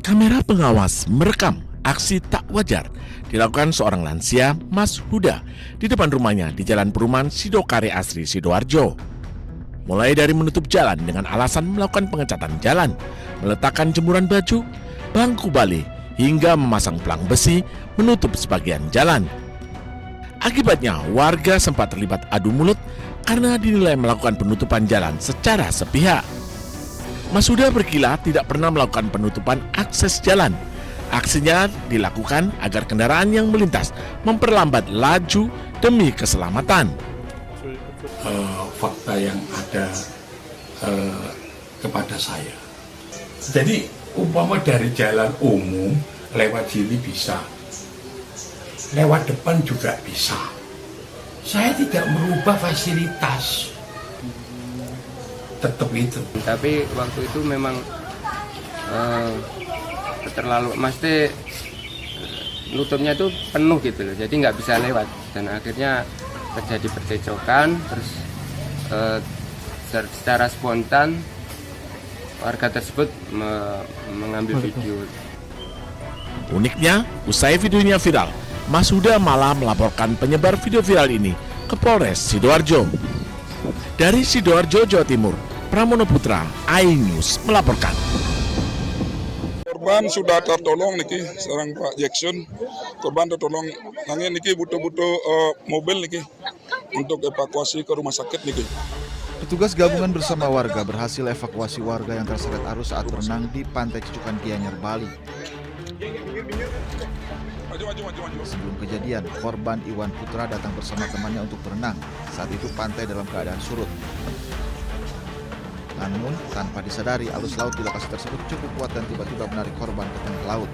Kamera pengawas merekam aksi tak wajar dilakukan seorang lansia, Mas Huda, di depan rumahnya di Jalan Perumahan Sidokare Asri, Sidoarjo. Mulai dari menutup jalan dengan alasan melakukan pengecatan jalan, meletakkan jemuran baju, bangku balik, hingga memasang pelang besi menutup sebagian jalan. Akibatnya, warga sempat terlibat adu mulut karena dinilai melakukan penutupan jalan secara sepihak. Mas Huda berkilah tidak pernah melakukan penutupan akses jalan. Aksinya dilakukan agar kendaraan yang melintas memperlambat laju demi keselamatan. Fakta yang ada kepada saya. Jadi umpama dari jalan umum lewat sini bisa, lewat depan juga bisa. Saya tidak merubah fasilitas. Tetap itu. Tapi waktu itu memang terlalu, mesti nutupnya itu penuh gitu loh, jadi nggak bisa lewat dan akhirnya terjadi percecokan. Terus secara spontan warga tersebut mengambil video. Uniknya, usai videonya viral, Mas Huda malah melaporkan penyebar video viral ini ke Polres Sidoarjo. Dari Sidoarjo, Jawa Timur, Pramono Putra, iNews melaporkan. Korban sudah tertolong niki, seorang Pak Jackson. Korban tertolong, nanti niki butuh mobil niki untuk evakuasi ke rumah sakit niki. Petugas gabungan bersama warga berhasil evakuasi warga yang terseret arus saat berenang di Pantai Cicukan Gianyar, Bali. Sebelum kejadian, korban Iwan Putra datang bersama temannya untuk berenang. Saat itu pantai dalam keadaan surut. Namun, tanpa disadari, arus laut di lokasi tersebut cukup kuat dan tiba-tiba menarik korban ke tengah laut.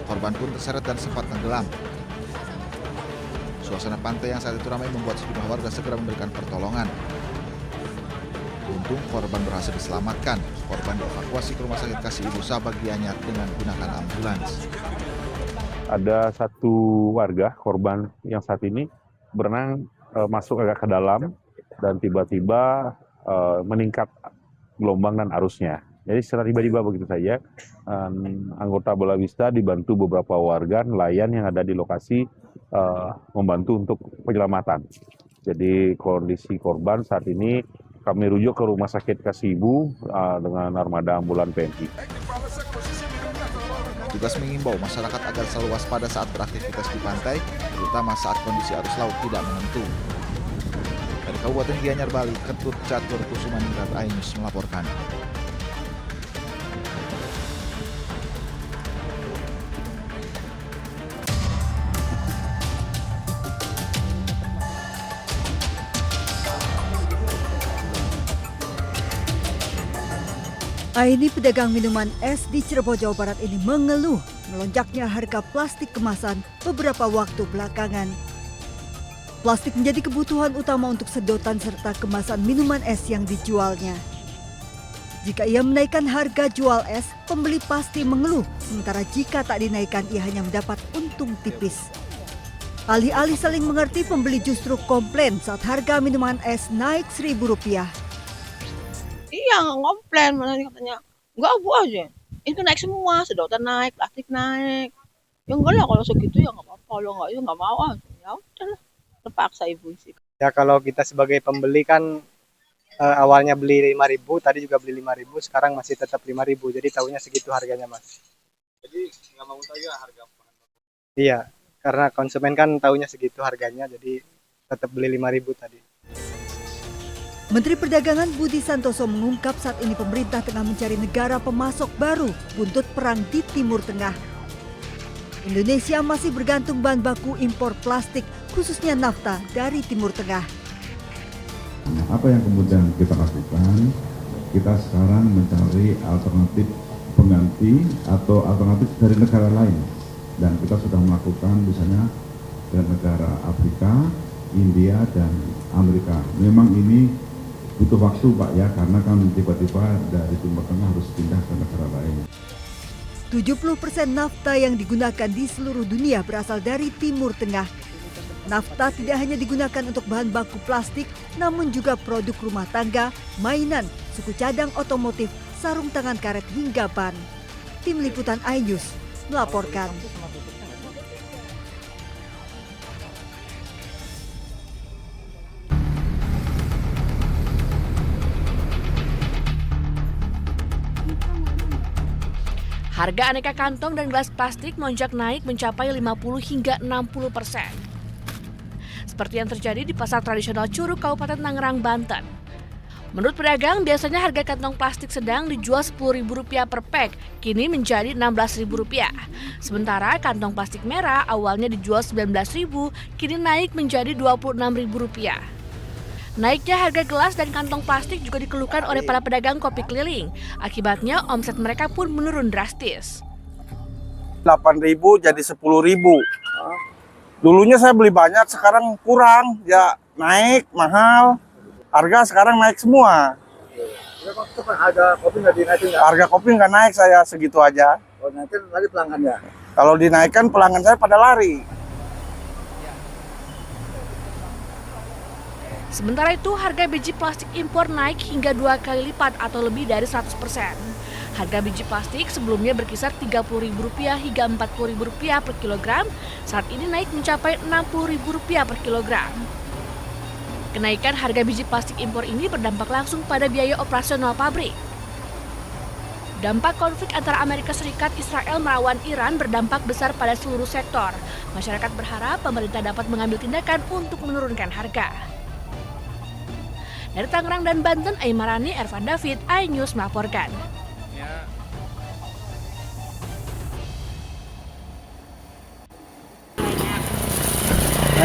Korban pun terseret dan sempat tenggelam. Suasana pantai yang saat itu ramai membuat sejumlah warga segera memberikan pertolongan. Untung korban berhasil diselamatkan. Korban dievakuasi ke Rumah Sakit Kasih Ibu Sabah Gianyar dengan menggunakan ambulans. Ada satu warga korban yang saat ini berenang masuk agak ke dalam dan tiba-tiba meningkat gelombang dan arusnya. Jadi secara tiba-tiba begitu saja, anggota Bala Vista dibantu beberapa warga nelayan yang ada di lokasi membantu untuk penyelamatan. Jadi kondisi korban saat ini kami rujuk ke Rumah Sakit Kasih Ibu dengan armada ambulan PNI. Tugas mengimbau masyarakat agar selalu waspada saat beraktivitas di pantai, terutama saat kondisi arus laut tidak menentu. Dari Kabupaten Gianyar, Bali, Ketut Catur Kusumaningrat, iNews melaporkan. Aini, pedagang minuman es di Cirebon, Jawa Barat ini mengeluh melonjaknya harga plastik kemasan beberapa waktu belakangan. Plastik menjadi kebutuhan utama untuk sedotan serta kemasan minuman es yang dijualnya. Jika ia menaikkan harga jual es, pembeli pasti mengeluh, sementara jika tak dinaikkan ia hanya mendapat untung tipis. Alih-alih saling mengerti, pembeli justru komplain saat harga minuman es naik Rp1.000. Iya, nggak komplain, malah katanya nggak bu aja. Itu naik semua, sedotan naik, plastik naik. Ya enggak lah, kalau segitu ya nggak apa-apa, kalau nggak ya nggak mau aja. Ya udahlah, terpaksa ibu sih. Ya kalau kita sebagai pembeli kan awalnya beli 5.000, tadi juga beli 5.000, sekarang masih tetap 5.000, jadi tahunya segitu harganya mas. Jadi nggak mau saja harga apa? Iya, karena konsumen kan tahunya segitu harganya, jadi tetap beli 5.000 tadi. Menteri Perdagangan Budi Santoso mengungkap saat ini pemerintah tengah mencari negara pemasok baru buntut perang di Timur Tengah. Indonesia masih bergantung bahan baku impor plastik, khususnya nafta dari Timur Tengah. Apa yang kemudian kita lakukan? Kita sekarang mencari alternatif pengganti atau alternatif dari negara lain. Dan kita sudah melakukan misalnya dari negara Afrika, India, dan Amerika. Memang ini butuh waktu Pak ya, karena kan tiba-tiba dari Timur Tengah harus pindah ke negara lain. 70% nafta yang digunakan di seluruh dunia berasal dari Timur Tengah. Nafta tidak hanya digunakan untuk bahan baku plastik, namun juga produk rumah tangga, mainan, suku cadang otomotif, sarung tangan karet hingga ban. Tim Liputan iNews melaporkan. Harga aneka kantong dan gelas plastik melonjak naik mencapai 50 hingga 60%. Seperti yang terjadi di pasar tradisional Curug, Kabupaten Tangerang, Banten. Menurut pedagang, biasanya harga kantong plastik sedang dijual Rp10.000 per pack, kini menjadi Rp16.000. Sementara kantong plastik merah awalnya dijual Rp19.000, kini naik menjadi Rp26.000. Naiknya harga gelas dan kantong plastik juga dikeluhkan oleh para pedagang kopi keliling. Akibatnya omset mereka pun menurun drastis. 8.000 jadi 10.000. Dulunya saya beli banyak, sekarang kurang. Ya naik, mahal. Harga sekarang naik semua. Harga kopi nggak dinaikin ya? Harga kopi nggak naik, saya segitu aja. Oh, nanti lagi pelanggannya? Kalau dinaikkan pelanggan saya pada lari. Sementara itu, harga biji plastik impor naik hingga 2 kali lipat atau lebih dari 100%. Harga biji plastik sebelumnya berkisar Rp30.000 hingga Rp40.000 per kilogram, saat ini naik mencapai Rp60.000 per kilogram. Kenaikan harga biji plastik impor ini berdampak langsung pada biaya operasional pabrik. Dampak konflik antara Amerika Serikat Israel melawan Iran berdampak besar pada seluruh sektor. Masyarakat berharap pemerintah dapat mengambil tindakan untuk menurunkan harga. Dari Tangerang dan Banten, Aimarani, Ervan David, iNews melaporkan.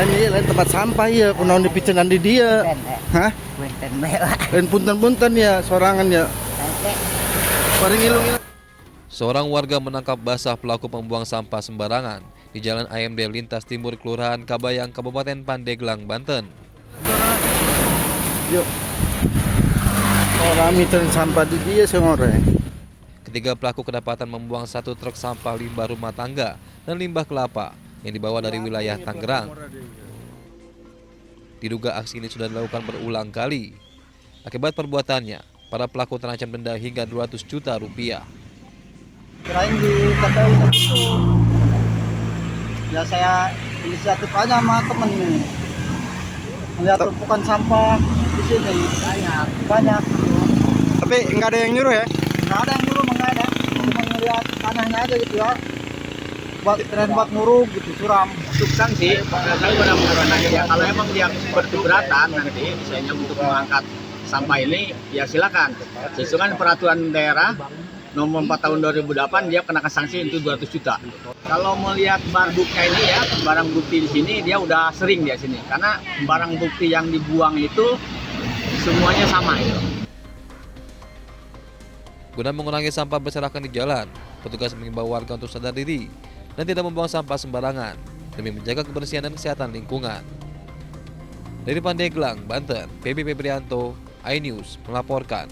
Ini lain tempat sampah ya, kunaon dipicenan di dia. Hah? Lain punten-punten ya, sorangan ya. Seorang warga menangkap basah pelaku pembuang sampah sembarangan di Jalan AMD Lintas Timur, Kelurahan Kabayang, Kabupaten Pandeglang, Banten. Yuk. Orang miteun sampah di dia sengore. Ketiga pelaku kedapatan membuang 1 truk sampah limbah rumah tangga dan limbah kelapa yang dibawa dari wilayah Tangerang. Diduga aksi ini sudah dilakukan berulang kali. Akibat perbuatannya, para pelaku terancam denda hingga Rp200 juta. Kirain dikatain itu. Ya saya inisiatif aja sama temen nih. Melihat tumpukan sampah di sini banyak. Tapi nggak ada yang nyuruh ya? Nggak ada yang nyuruh, nggak ada. Cuma ngeliat tanahnya aja gitu ya. Buat nguruk gitu, suram. Untuk sanksi, kami benar-benar ya kalau emang dia berkeberatan nanti misalnya untuk mengangkat sampah ini, ya silakan. Sesuai dengan peraturan daerah nomor 4 tahun 2008 dia kenakan sanksi itu 200 juta. Kalau melihat barang bukti ini ya, barang bukti di sini dia udah sering di sini karena barang bukti yang dibuang itu semuanya sama itu. Guna mengurangi sampah berserakan di jalan, petugas mengimbau warga untuk sadar diri dan tidak membuang sampah sembarangan demi menjaga kebersihan dan kesehatan lingkungan. Dari Pandeglang, Banten, PB Febrianto, iNews melaporkan.